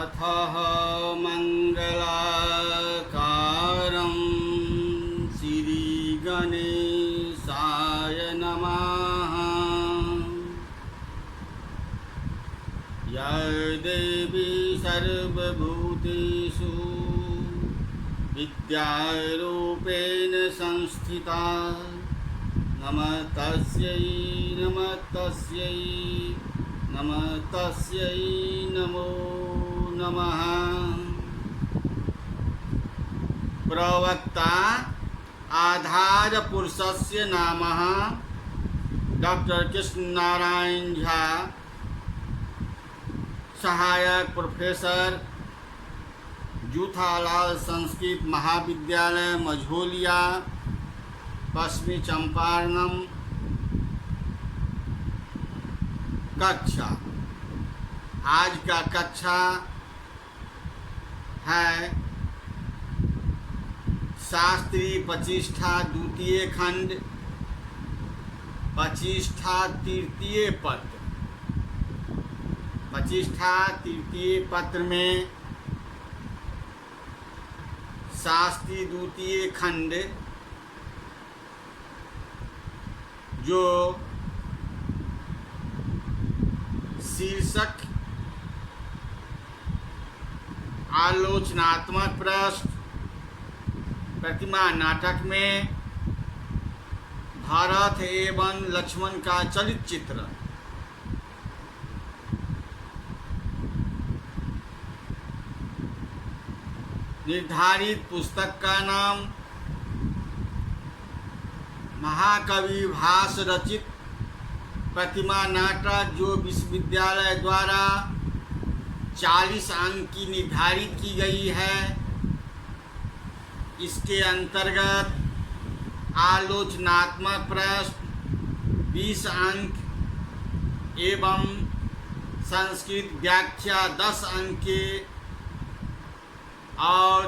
अथः मंगलाकारं श्रीगणेशाय नमः। या देवी सर्वभूतेषु विद्यारूपेण संस्थिता नमस्तस्यै नमस्तस्यै नमस्तस्यै नमो नमः। प्रवक्ता आधार पुरुषस्य नामः डॉक्टर कृष्ण नारायण झा, सहायक प्रोफेसर, जूथालाल संस्कृत महाविद्यालय मझोलिया, पश्चिमी चंपारण। कक्षा आज का कक्षा है शास्त्री प्रतिष्ठा द्वितीय खंड, प्रतिष्ठा तृतीय पत्र। प्रतिष्ठा तृतीय पत्र में शास्त्री द्वितीय खंड जो शीर्षक आलोचनात्मक प्रश्न प्रतिमा नाटक में भरत एवं लक्ष्मण का चरित्र चित्र, निर्धारित पुस्तक का नाम महाकवि भास रचित प्रतिमा नाटक, जो विश्वविद्यालय द्वारा 40 अंक की निर्धारित की गई है। इसके अंतर्गत आलोचनात्मक प्रश्न 20 अंक एवं संस्कृत व्याख्या 10 अंक के और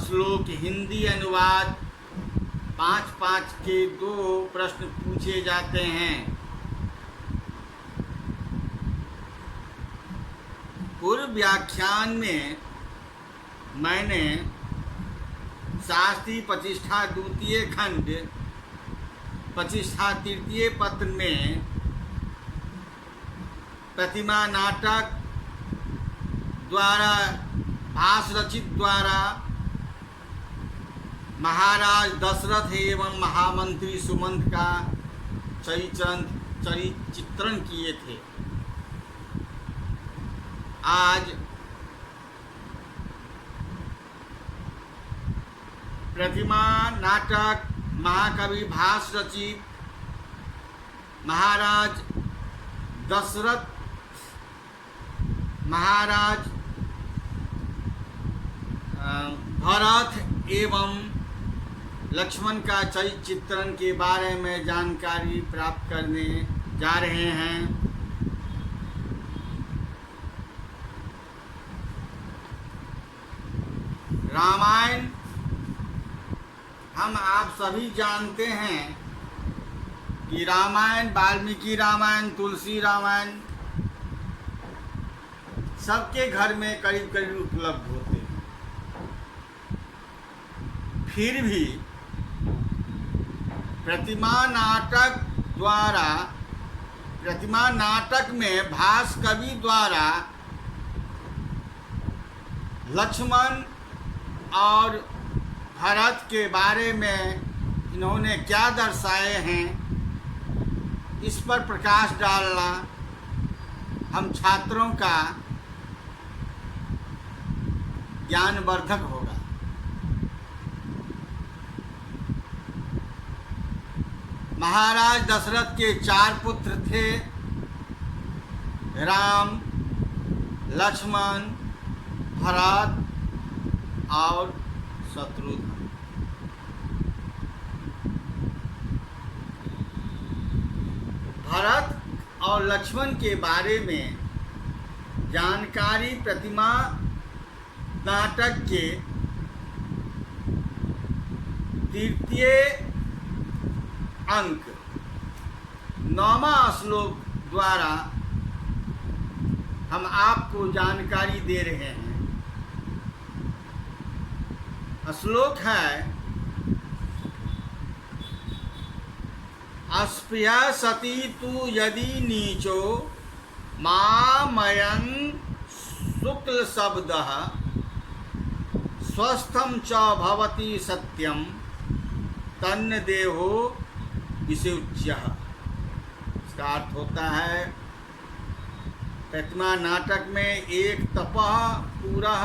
श्लोक हिंदी अनुवाद 5-5 के 2 प्रश्न पूछे जाते हैं। पूर्व व्याख्यान में मैंने शास्त्री प्रतिष्ठा द्वितीय खंड प्रतिष्ठा तृतीय पत्र में प्रतिमा नाटक द्वारा भास रचित द्वारा महाराज दशरथ एवं महामंत्री सुमंत का चित्रण किए थे। आज प्रतिमा नाटक महाकवि भास रचित महाराज दशरथ महाराज भरत एवं लक्ष्मण का चरित्र चित्रण के बारे में जानकारी प्राप्त करने जा रहे हैं। रामायण हम आप सभी जानते हैं कि रामायण, वाल्मीकि रामायण, तुलसी रामायण सबके घर में करीब करीब उपलब्ध होते हैं। फिर भी प्रतिमा नाटक में भास कवि द्वारा लक्ष्मण और भरत के बारे में इन्होंने क्या दर्शाए हैं, इस पर प्रकाश डालना हम छात्रों का ज्ञानवर्धक होगा। महाराज दशरथ के 4 पुत्र थे, राम, लक्ष्मण, भरत और शत्रुघ्न। भरत और लक्ष्मण के बारे में जानकारी प्रतिमा नाटक के तृतीय अंक 9वां श्लोक द्वारा हम आपको जानकारी दे रहे हैं। श्लोक है, अस्पृह सती तु यदि नीचो मामयं शुक्ल शब्दः स्वस्थं च भवति सत्यं तन्न देहो विषुच्यः। इसका अर्थ होता है, प्रतिमा नाटक में एक तपः पूरः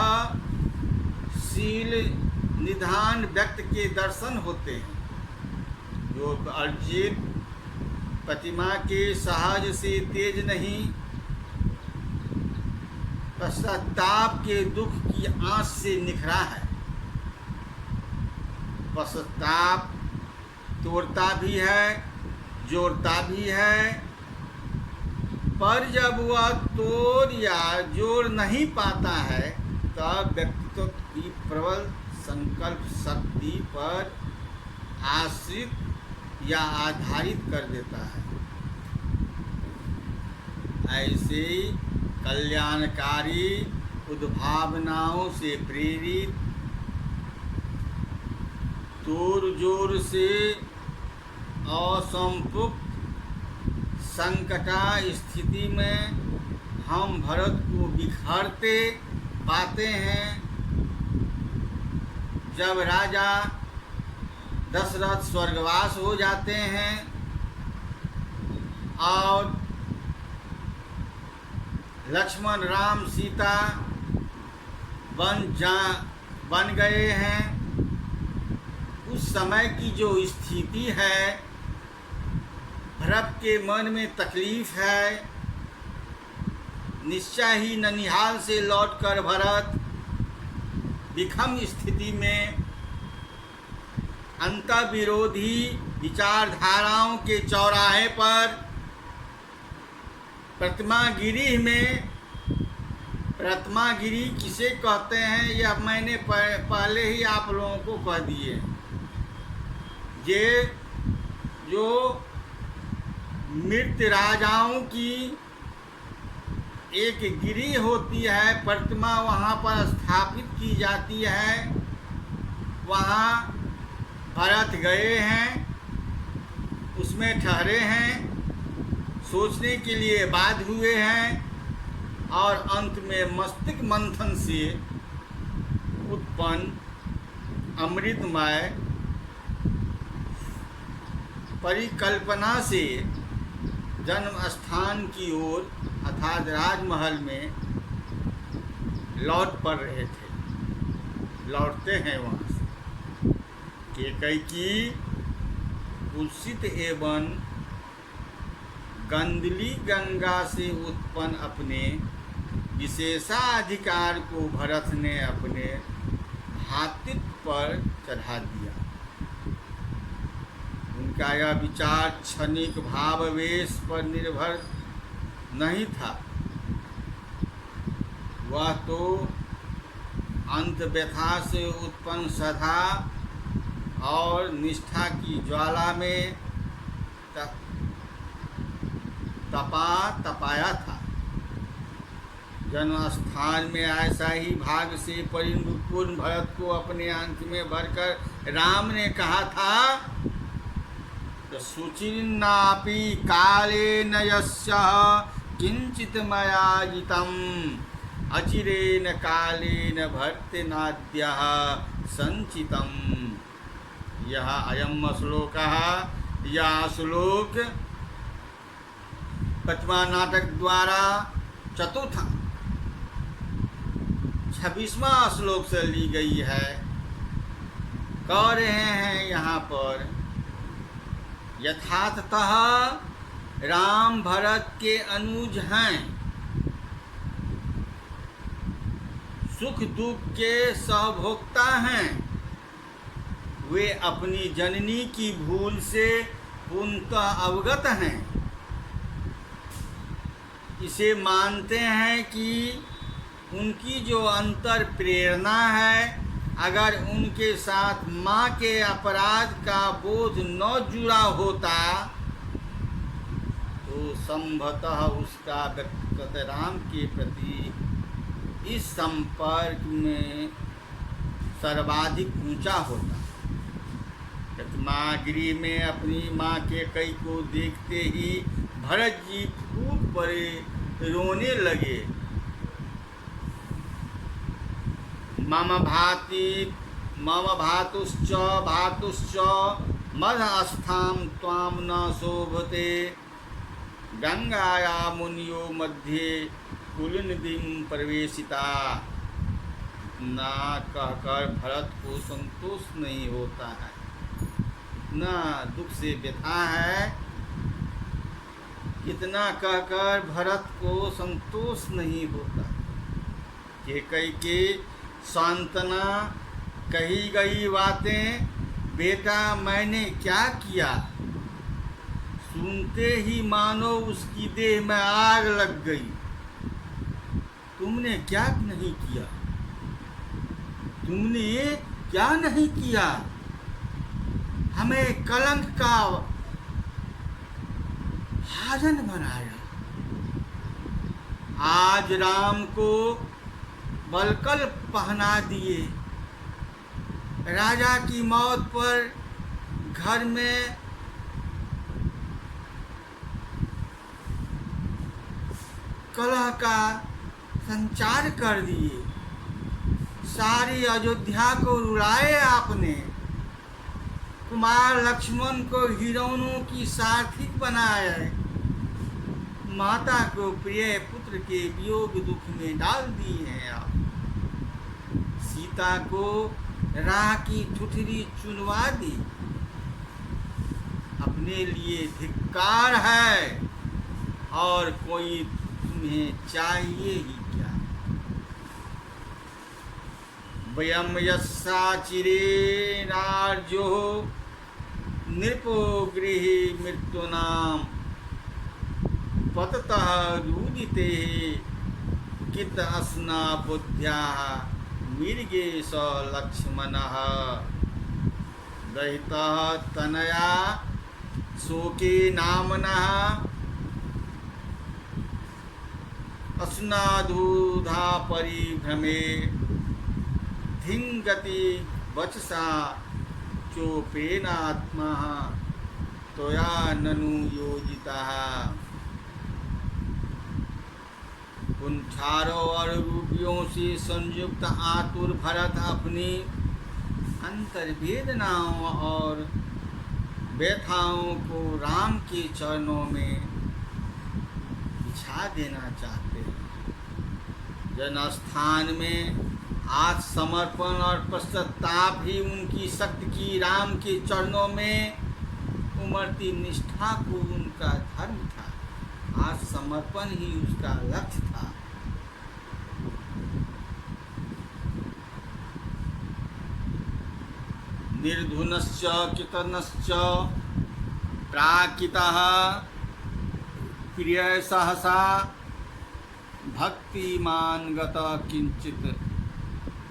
शील निधान व्यक्ति के दर्शन होते हैं, जो अर्जित प्रतिमा के सहज से तेज नहीं, पश्चाताप के दुख की आंच से निखरा है। पश्चाताप तोड़ता भी है, जोड़ता भी है, पर जब वह तोड़ या जोड़ नहीं पाता है तब व्यक्तित्व की प्रबल संकल्प शक्ति पर आश्रित या आधारित कर देता है। ऐसे कल्याणकारी उद्भावनाओं से प्रेरित तोड़ जोड़ से असंपुक्त संकटा स्थिति में हम भरत को बिखरते पाते हैं। जब राजा दशरथ स्वर्गवास हो जाते हैं और लक्ष्मण राम सीता बन गए हैं, उस समय की जो स्थिति है, भरत के मन में तकलीफ है। निश्चय ही ननिहाल से लौटकर भरत विषम स्थिति में अंतर्विरोधी विचारधाराओं के चौराहे पर प्रतिमागिरी में, प्रतिमागिरी किसे कहते हैं यह मैंने पहले ही आप लोगों को कह दिए। ये जो मृत राजाओं की एक गिरी होती है, प्रतिमा वहाँ पर स्थापित की जाती है, वहाँ भरत गए हैं, उसमें ठहरे हैं, सोचने के लिए बाध्य हुए हैं और अंत में मस्तिष्क मंथन से उत्पन्न अमृतमय परिकल्पना से जन्म स्थान की ओर अर्थात राजमहल में लौट पड़ रहे थे, लौटते हैं वहाँ से। कैकई कुत्सित एवं गंदली गंगा से उत्पन्न अपने विशेषाधिकार को भरत ने अपने हाथित्व पर चढ़ा दिया। उनका यह विचार क्षणिक भावावेश पर निर्भर नहीं था, वह तो अंत व्यथा से उत्पन्न सदा और निष्ठा की ज्वाला में तपाया था। जन्म स्थान में ऐसा ही भाग से परिपूर्ण भरत को अपने अंत में भरकर राम ने कहा था, शुचिन्नापि कालेन यस्यः किंचित मया जितम् अचिरेण कालेन भर्तनाद्यः संचितम्। यह अयम श्लोकः, यह श्लोक प्रतिमा नाटक द्वारा चतुर्थ 26वां श्लोक से ली गई है। कह रहे हैं यहाँ पर, यथार्थतः राम भरत के अनुज हैं, सुख दुख के सहभोक्ता हैं, वे अपनी जननी की भूल से पूर्णतः अवगत हैं। इसे मानते हैं कि उनकी जो अंतर प्रेरणा है, अगर उनके साथ माँ के अपराध का बोझ न जुड़ा होता तो संभवतः उसका व्यक्तित्व तथा राम के प्रति इस संपर्क में सर्वाधिक ऊंचा होता। रत्नागिरी में अपनी माँ कैकेयी को देखते ही भरत जी फूट पड़े, रोने लगे। मम भातुश्च मदस्थां त्वां न शोभते, गंगाया मुनियो मध्ये कुलनिधिं प्रवेशिता। ना कहकर भरत को संतोष नहीं होता है, ना दुख से व्यथा है। कितना कहकर भरत को संतोष नहीं होता। कैकेयी के सांत्वना कही गई बातें, बेटा मैंने क्या किया, सुनते ही मानो उसकी देह में आग लग गई। तुमने क्या नहीं किया, तुमने क्या नहीं किया, हमें कलंक का भाजन बनाया। आज राम को बलकल पहना दिए। राजा की मौत पर घर में कलह का संचार कर दिए। सारी अयोध्या को रुलाए आपने। कुमार लक्ष्मण को हीरोइनों की सारथी बनाया। माता को प्रिय पुत्र के वियोग दुख में डाल दिए हैं आप। सीता को राह की ठुठरी चुनवा दी। अपने लिए धिक्कार है, और कोई तुम्हें चाहिए ही क्या। वयम यस्सा चिरेणार्जो नृपो गृहे मृत्युनाम, पततः रूदिते कित असना बुद्ध्या मिर्गे स लक्ष्मणः। दहितः तनया शोके नामनः, असनाधूधा परिभ्रमे, धिंगति वचसा चोपेनात्मा, त्वया ननु योजितः। उन चारों और रूपियों से संयुक्त आतुर भरत अपनी अंतर्वेदनाओं और व्यथाओं को राम के चरणों में बिछा देना चाहते हैं। जनस्थान में आज समर्पण और पश्चाताप ही उनकी शक्ति की राम के चरणों में उमड़ती निष्ठा को उनका धर्म था। आज समर्पण ही उसका लक्ष्य था। निर्धुनश्च कितनश्च प्राकितः प्रिय सहसा, भक्तिमान गत किंचित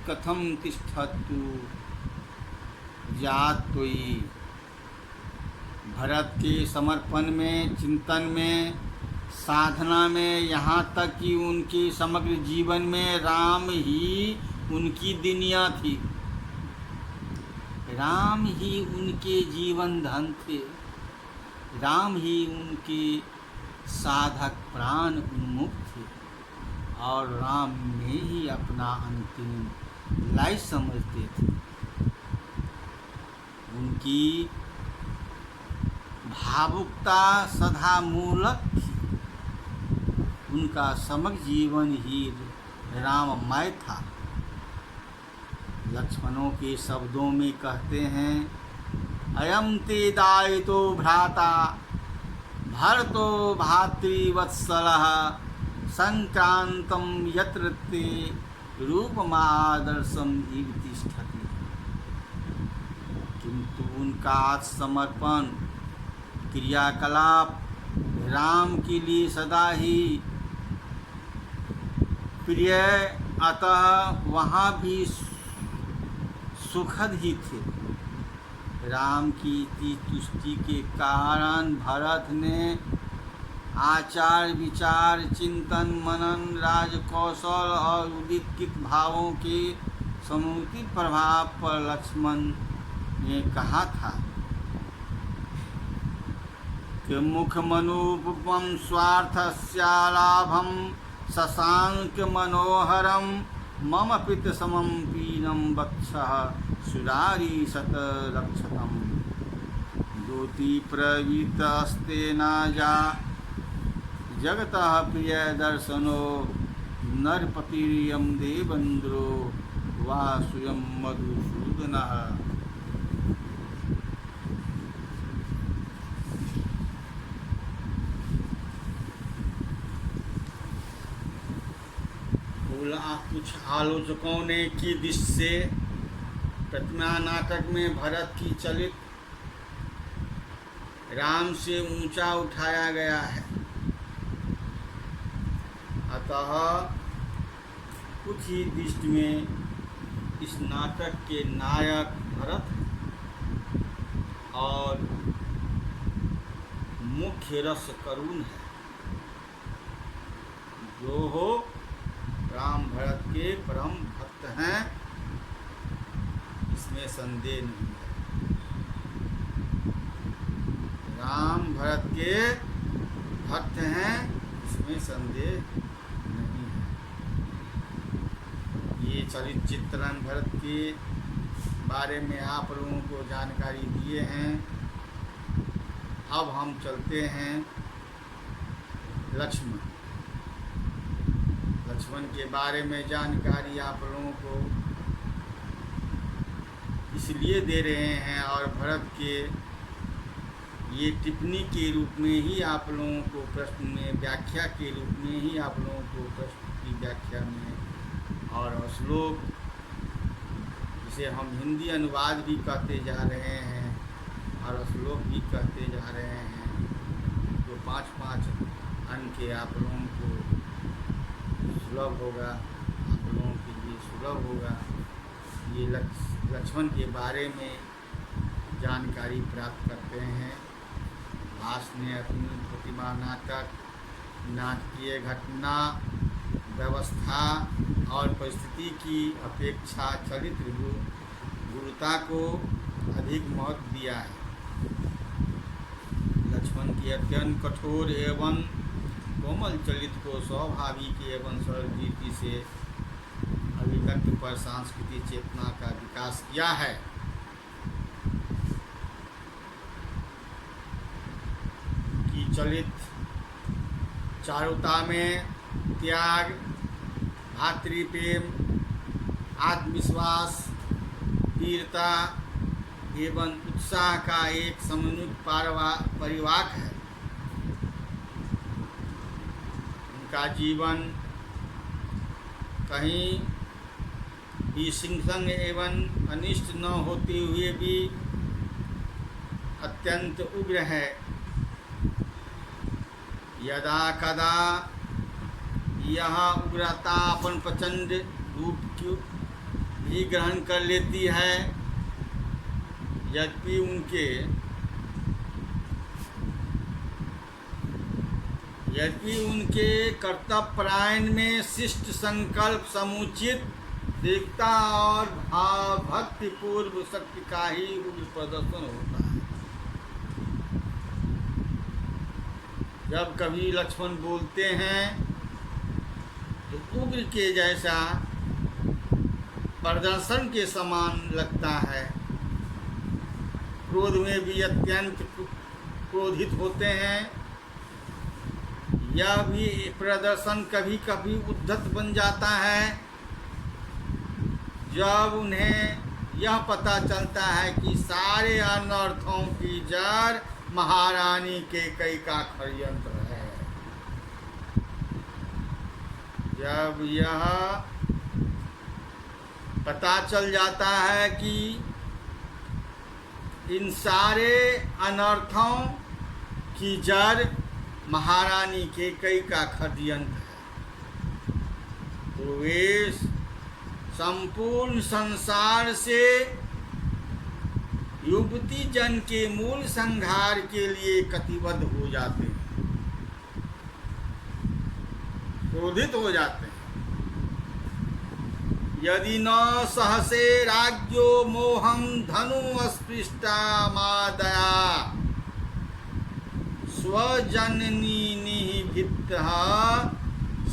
कथम तिष्ठतु जात्वयि। भरत के समर्पण में, चिंतन में, साधना में, यहाँ तक कि उनके समग्र जीवन में राम ही उनकी दुनिया थी। राम ही उनके जीवन धन थे। राम ही उनके साधक प्राण उन्मुख थे, और राम में ही अपना अंतिम लय समझते थे। उनकी भावुकता सदा मूलक थी। उनका समग्र जीवन ही राममय था। लक्ष्मणों के शब्दों में कहते हैं, अयम ते दायितो भ्राता भरतो भातृवत्सलः, संक्रांतम यत्र ते रूपमादर्शम इव तिष्ठति। किंतु उनका समर्पण क्रियाकलाप राम के लिए सदा ही प्रिय, अतः वहाँ भी सुखद ही थे। राम की तुष्टि के कारण भरत ने आचार विचार चिंतन मनन राजकौशल और उदित भावों के समुचित प्रभाव पर लक्ष्मण ने कहा था कि मुखमनुपम स्वार्थस्यालाभम शशांक मनोहरम मम पित समम पीनम वक्षः सुरारी शत रक्षतम ज्योति प्रवृत्तस्ते न जा जगतः प्रिय दर्शनो नरपतिरियं देवेन्द्रो वा स्वयं मधुसूदनः। कुछ आलोचकों ने की दृष्टि से प्रतिमा नाटक में भरत की चलित राम से ऊंचा उठाया गया है। अतः कुछ ही दृष्टि में इस नाटक के नायक भरत और मुख्य रस करुण है, जो हो राम भरत के परम भक्त हैं, इसमें संदेह नहीं है। राम भरत के भक्त हैं, इसमें संदेह नहीं है। ये चरित्र चित्रण भरत के बारे में आप लोगों को जानकारी दिए हैं। अब हम चलते हैं लक्ष्मण के बारे में जानकारी आप लोगों को इसलिए दे रहे हैं और भरत के ये टिप्पणी के रूप में ही आप लोगों को प्रश्न में व्याख्या के रूप में ही आप लोगों को प्रश्न की व्याख्या में और श्लोक जिसे हम हिंदी अनुवाद भी कहते जा रहे हैं और श्लोक भी कहते जा रहे हैं, तो 5-5 अंक के आप लोगों को सुलभ होगा, आप लोगों के लिए सुलभ होगा। ये लक्ष्मण के बारे में जानकारी प्राप्त करते हैं। भास ने अपनी प्रतिमा नाटक, नाटकीय घटना व्यवस्था और परिस्थिति की अपेक्षा चरित्र गुरुता को अधिक महत्व दिया है। लक्ष्मण की अत्यंत कठोर एवं कोमल चरित्र को स्वाभाविक एवं सरल रीति से अभिव्यक्ति पर सांस्कृतिक चेतना का विकास किया है। कि चरित्र चारुता में त्याग, भातृप्रेम, आत्मविश्वास, वीरता एवं उत्साह का एक समन्वित परिवाक है। उनका जीवन कहीं भी सिंह एवं अनिष्ट न होते हुए भी अत्यंत उग्र है। यदा कदा यह उग्रता अपन प्रचंड रूप की भी ग्रहण कर लेती है, यद्यपि उनके कर्तव्यपरायण में शिष्ट संकल्प, समुचित दृढ़ता और भक्तिपूर्व शक्ति का ही उग्र प्रदर्शन होता है। जब कभी लक्ष्मण बोलते हैं तो उग्र के जैसा प्रदर्शन के समान लगता है। क्रोध में भी अत्यंत क्रोधित होते हैं। यह भी प्रदर्शन कभी कभी उद्धत बन जाता है जब उन्हें यह पता चलता है कि सारे अनर्थों की जड़ महारानी केकई का षड्यंत्र है। जब यह पता चल जाता है कि इन सारे अनर्थों की जड़ महारानी केकई का षड्यंत्र है, तो वे संपूर्ण संसार से युवती जन के मूल संहार के लिए कटिबद्ध हो जाते हैं। क्रोधित हो जाते हैं। यदि न सहसे राज्यो मोहम धनु अस्पृष्टा मादया स्वजननी निहितः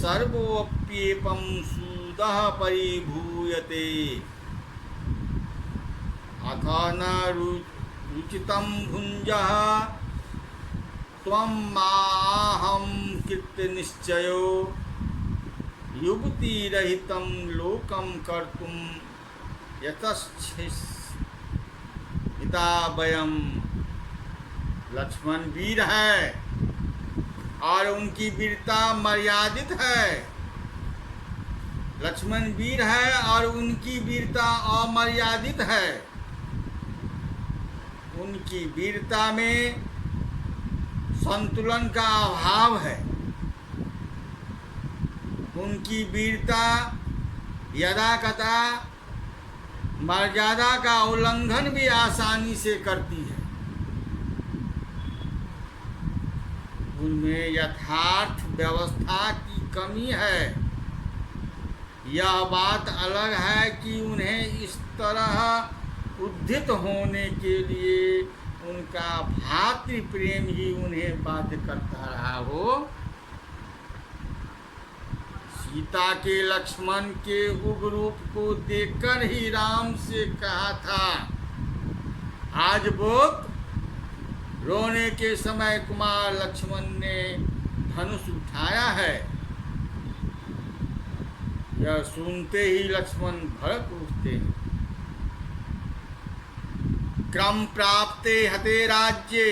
सर्वोप्येपं सूदः परिभूयते अथ न रुचितं भुञ्जः त्वं माहं कृत्यनिश्चयो युक्तिरहितं लोकं कर्तुं यतश्चिता वयम्। लक्ष्मण वीर है और उनकी वीरता मर्यादित है। लक्ष्मण वीर है और उनकी वीरता अमर्यादित है। उनकी वीरता में संतुलन का अभाव है। उनकी वीरता यदा कदा मर्यादा का उल्लंघन भी आसानी से करती है। उनमें यथार्थ व्यवस्था की कमी है। यह बात अलग है कि उन्हें इस तरह उद्धित होने के लिए उनका भातृ प्रेम ही उन्हें बाध्य करता रहा हो। सीता के लक्ष्मण के उग्र रूप को देखकर ही राम से कहा था, आज बोक रोने के समय कुमार लक्ष्मण ने धनुष उठाया है। यह सुनते ही लक्ष्मण भड़क उठते हैं। क्रम प्राप्ते हते राज्ये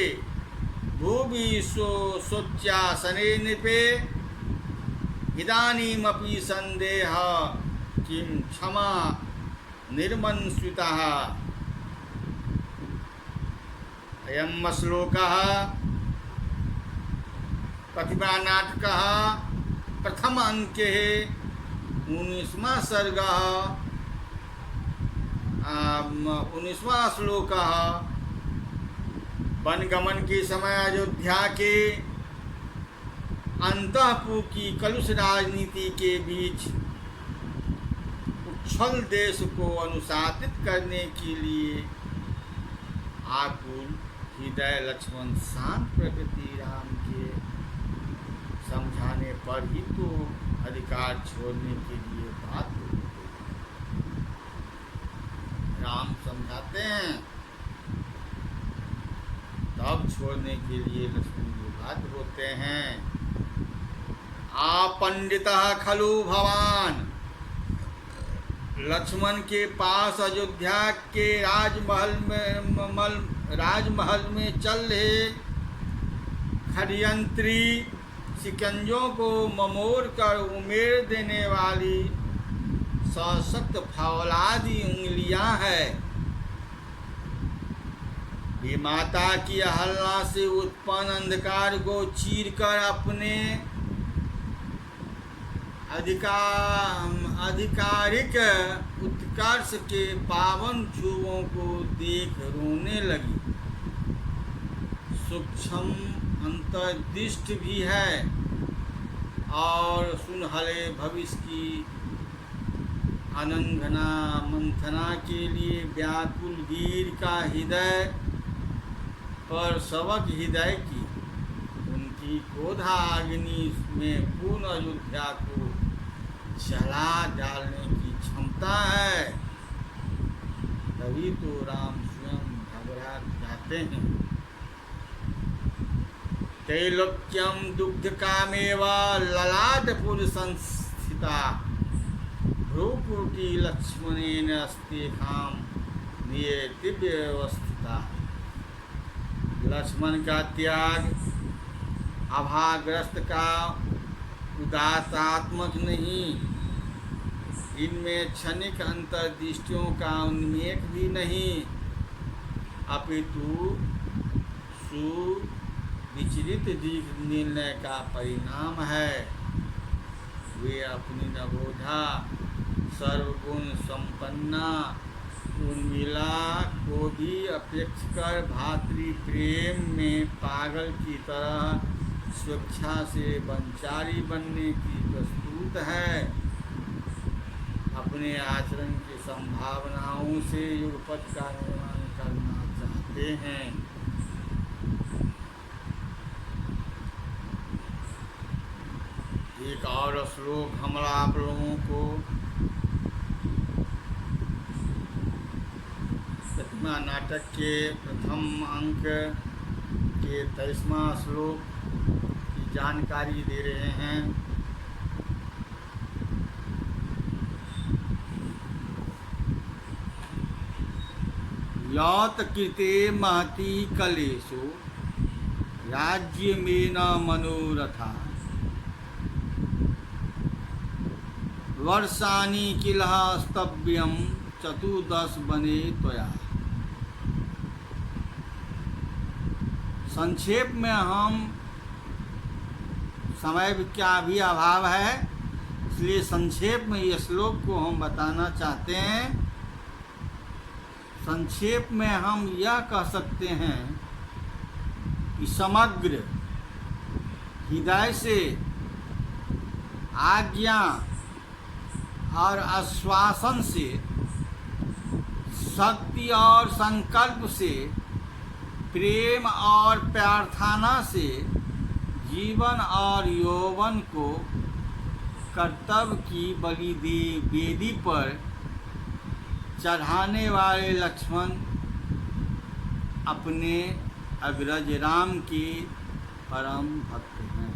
भूवि शोच्यासने नृपे इदानीमपि संदेह किं क्षमा निर्मन्स्वितः। अयं श्लोकः प्रतिभानाटकः प्रथम अंके 19वां सर्गः 19वां श्लोकः वनगमन के समय अयोध्या के अंतःपुर की कलुष राजनीति के बीच उच्छल देश को अनुशासित करने के लिए आकुल हृदय लक्ष्मण शांत प्रकृति राम के समझाने पर ही तो अधिकार छोड़ने के लिए बात होती है। राम समझाते हैं तब छोड़ने के लिए लक्ष्मण जी बात होते हैं। आपंडितः खलु भवान। लक्ष्मण के पास अयोध्या के राजमहल में चल रहे खड़यंत्री शिकंजों को ममोड़ कर उमेर देने वाली सशक्त फौलादी उंगलियां हैं। वे माता की अहल्ला से उत्पन्न अंधकार को चीरकर अपने आधिकारिक उत्कर्ष के पावन छुओं को देख रोने लगी। सूक्ष्म अंतर्दृष्टि भी है और सुनहले भविष्य की अनंगना मंथना के लिए व्याकुल वीर का हृदय पर सबक हृदय की उनकी क्रोधाग्नि में पूर्ण अयोध्या को जला डालने की क्षमता है। तभी तो राम स्वयं घबरा जाते हैं। त्रैलोक्यम दुग्ध कामेव ललाटपुर संस्थिता भ्रूपुटी लक्ष्मणेन अस्तेखाम निये दिव्य अवस्थिता। लक्ष्मण का त्याग अभाग्रस्त का उदासात्मक नहीं, इनमें क्षणिक अंतर्दृष्टियों का उन्मेष भी नहीं, अपितु सुविचलित निर्णय का परिणाम है। वे अपनी नवोधा सर्वगुण संपन्ना उर्मिला को भी अपेक्षाकर भातृ प्रेम में पागल की तरह स्वेच्छा से वंचारी बनने की प्रस्तुति प्रदर्शित है, अपने आचरण की संभावनाओं से युगपत का निर्माण करना चाहते हैं। एक और श्लोक हम आप लोगों को प्रतिमा नाटक के प्रथम अंक के 23वां श्लोक की जानकारी दे रहे हैं। यत कृते महती कलेषु राज्यमेन मनोरथा वर्षाणि किल स्तव्यं चतुर्दश बने त्वया। संक्षेप में हम, समय का भी अभाव है, इसलिए संक्षेप में ये श्लोक को हम बताना चाहते हैं। संक्षेप में हम यह कह सकते हैं कि समग्र हृदय से आज्ञा और आश्वासन से, शक्ति और संकल्प से, प्रेम और प्रार्थना से जीवन और यौवन को कर्तव्य की बलि वेदी पर चढ़ाने वाले लक्ष्मण अपने अग्रज राम के परम भक्त हैं।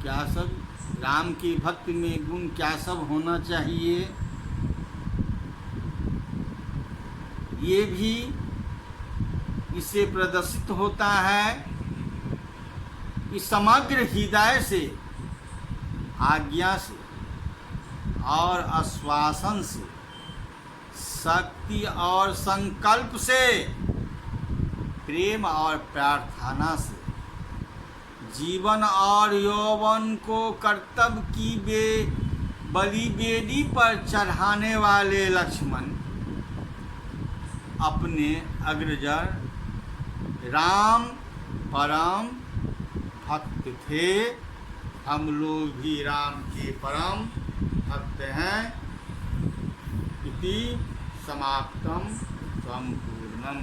क्या सब राम के भक्त में गुण क्या सब होना चाहिए, ये भी इससे प्रदर्शित होता है कि समग्र हृदय से, आज्ञा से और आश्वासन से, शक्ति और संकल्प से, प्रेम और प्रार्थना से जीवन और यौवन को कर्तव्य की बलि वेदी पर चढ़ाने वाले लक्ष्मण अपने अग्रजर राम परम भक्त थे। हम लोग भी राम के परम भक्त हैं। इति समाप्तम संपूर्णम।